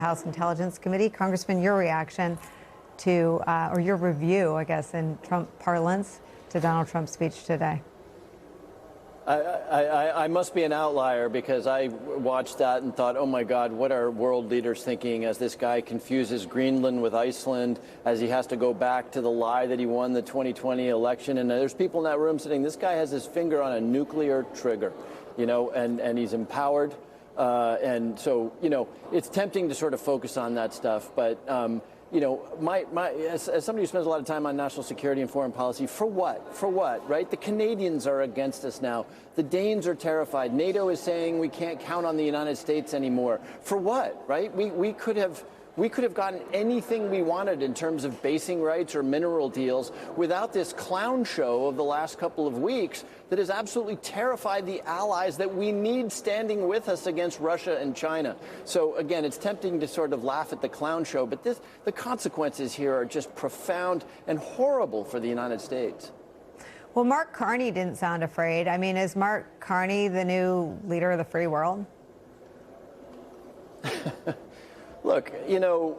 House Intelligence Committee. Congressman, your reaction to, or your review, I guess, in Trump parlance, to Donald Trump's speech today. I must be an outlier because I watched that and thought, oh, my God, what are world leaders thinking as this guy confuses Greenland with Iceland, as he has to go back to the lie that he won the 2020 election. And there's people in that room saying this guy has his finger on a nuclear trigger, you know, and he's empowered. And so, you know, it's tempting to sort of focus on that stuff. But, you know, as somebody who spends a lot of time on national security and foreign policy, for what? For what, right? The Canadians are against us now. The Danes are terrified. NATO is saying we can't count on the United States anymore. For what, right? We could have gotten anything we wanted in terms of basing rights or mineral deals without this clown show of the last couple of weeks that has absolutely terrified the allies that we need standing with us against Russia and China. So, again, it's tempting to sort of laugh at the clown show, but the consequences here are just profound and horrible for the United States. Well, Mark Carney didn't sound afraid. I mean, is Mark Carney the new leader of the free world? Look, you know,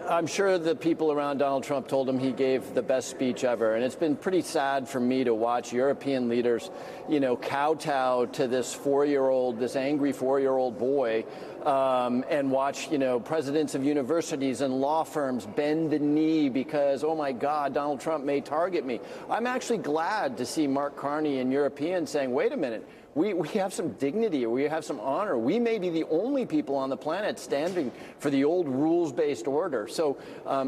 I'm sure the people around Donald Trump told him he gave the best speech ever. And it's been pretty sad for me to watch European leaders, you know, kowtow to this angry four-year-old boy, and watch, you know, presidents of universities and law firms bend the knee because, oh, my God, Donald Trump may target me. I'm actually glad to see Mark Carney and Europeans saying, wait a minute. We have some dignity, we have some honor. We may be the only people on the planet standing for the old rules-based order. So,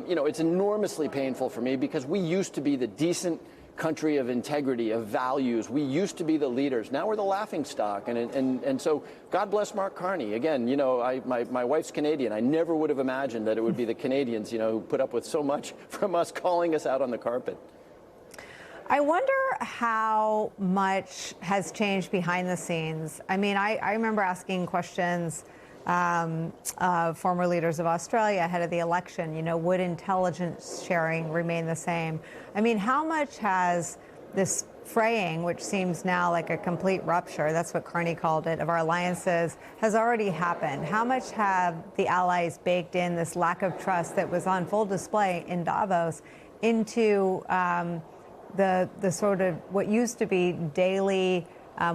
you know, it's enormously painful for me because we used to be the decent country of integrity, of values. We used to be the leaders. Now we're the laughingstock. And so God bless Mark Carney. Again, you know, my wife's Canadian. I never would have imagined that it would be the Canadians, you know, who put up with so much from us calling us out on the carpet. I wonder how much has changed behind the scenes. I mean, I remember asking questions of former leaders of Australia ahead of the election, you know, would intelligence sharing remain the same? I mean, how much has this fraying, which seems now like a complete rupture, that's what Carney called it, of our alliances, has already happened? How much have the allies baked in this lack of trust that was on full display in Davos into the sort of what used to be daily,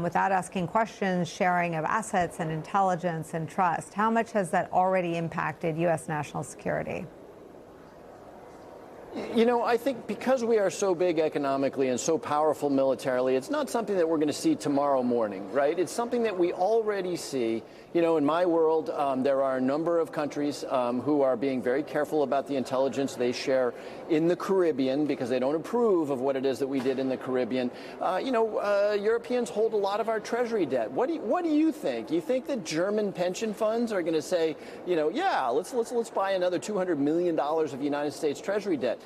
without asking questions, sharing of assets and intelligence and trust? How much has that already impacted U.S. national security? You know, I think because we are so big economically and so powerful militarily, it's not something that we're going to see tomorrow morning, right? It's something that we already see. You know, in my world, there are a number of countries who are being very careful about the intelligence they share in the Caribbean because they don't approve of what it is that we did in the Caribbean. You know, Europeans hold a lot of our treasury debt. What do you think? You think that German pension funds are going to say, you know, yeah, let's buy another $200 million of United States treasury debt?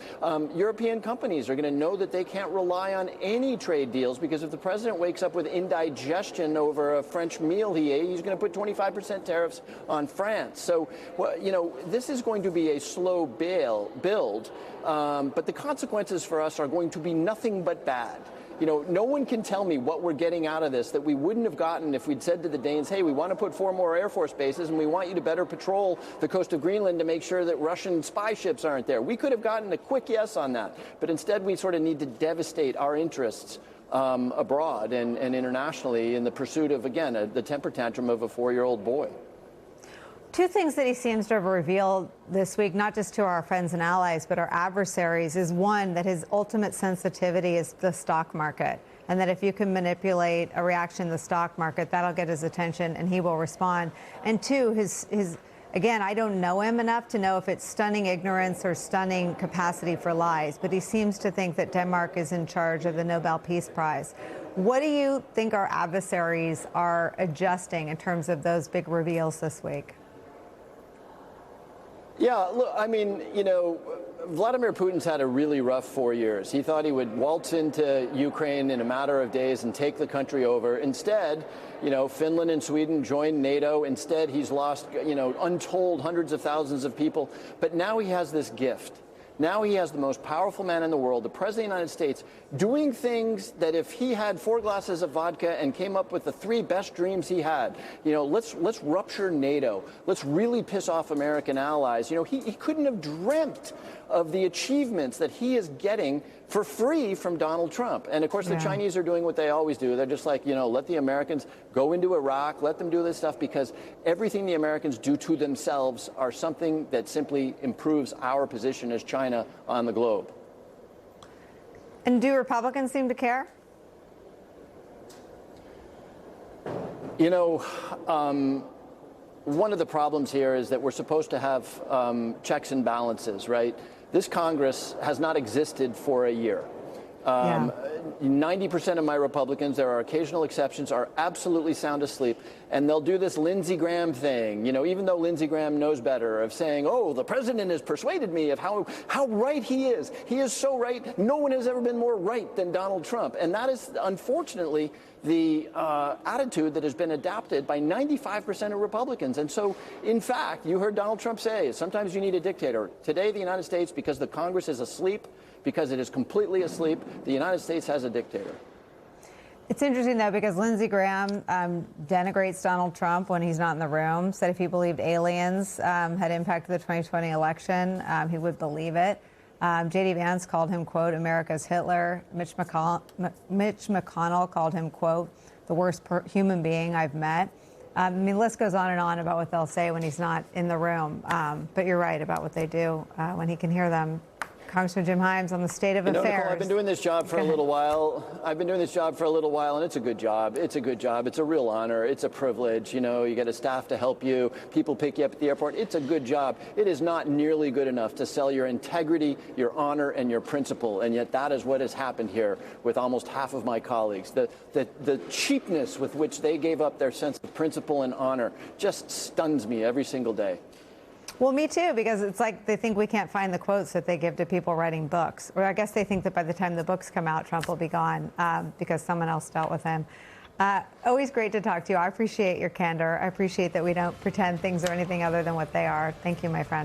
European companies are going to know that they can't rely on any trade deals because if the president wakes up with indigestion over a French meal he ate, he's going to put 25% tariffs on France. So, well, you know, this is going to be a slow build, but the consequences for us are going to be nothing but bad. You know, no one can tell me what we're getting out of this that we wouldn't have gotten if we'd said to the Danes, hey, we want to put 4 more Air Force bases and we want you to better patrol the coast of Greenland to make sure that Russian spy ships aren't there. We could have gotten a quick yes on that. But instead, we sort of need to devastate our interests abroad and internationally in the pursuit of, again, the temper tantrum of a 4-year-old boy. Two things that he seems to have revealed this week, not just to our friends and allies, but our adversaries, is one, that his ultimate sensitivity is the stock market, and that if you can manipulate a reaction in the stock market, that'll get his attention and he will respond. And two, his again, I don't know him enough to know if it's stunning ignorance or stunning capacity for lies, but he seems to think that Denmark is in charge of the Nobel Peace Prize. What do you think our adversaries are adjusting in terms of those big reveals this week? Yeah, look, I mean, you know, Vladimir Putin's had a really rough 4 years. He thought he would waltz into Ukraine in a matter of days and take the country over. Instead, you know, Finland and Sweden joined NATO. Instead, he's lost, you know, untold hundreds of thousands of people. But now he has this gift. Now he has the most powerful man in the world, the President of the United States, doing things that if he had 4 glasses of vodka and came up with the 3 best dreams he had, let's rupture NATO. Let's really piss off American allies. He couldn't have dreamt of the achievements that he is getting for free from Donald Trump. And of course, the Chinese are doing what they always do. They're just like, let the Americans go into Iraq, let them do this stuff, because everything the Americans do to themselves are something that simply improves our position as China on the globe. And do Republicans seem to care? One of the problems here is that we're supposed to have checks and balances, right? This Congress has not existed for a year. 90% of my Republicans, there are occasional exceptions, are absolutely sound asleep, and they'll do this Lindsey Graham thing, even though Lindsey Graham knows better, of saying, oh, the president has persuaded me of how right he is. He is so right. No one has ever been more right than Donald Trump. And that is, unfortunately, the attitude that has been adopted by 95% of Republicans. And so, in fact, you heard Donald Trump say, sometimes you need a dictator. Today, the United States, because the Congress is asleep, because it is completely asleep, the United States has a dictator. It's interesting, though, because Lindsey Graham denigrates Donald Trump when he's not in the room, said if he believed aliens had impacted the 2020 election, he would believe it. J.D. Vance called him, quote, America's Hitler. Mitch McConnell called him, quote, the worst human being I've met. The list goes on and on about what they'll say when he's not in the room. But you're right about what they do when he can hear them. Congressman Jim Himes on the state of affairs. Nicole, I've been doing this job for a little while. And it's a good job. It's a good job. It's a real honor. It's a privilege. You get a staff to help you. People pick you up at the airport. It's a good job. It is not nearly good enough to sell your integrity, your honor, and your principle. And yet that is what has happened here with almost half of my colleagues. The cheapness with which they gave up their sense of principle and honor just stuns me every single day. Well, me too, because it's like they think we can't find the quotes that they give to people writing books. Or I guess they think that by the time the books come out, Trump will be gone because someone else dealt with him. Always great to talk to you. I appreciate your candor. I appreciate that we don't pretend things are anything other than what they are. Thank you, my friend.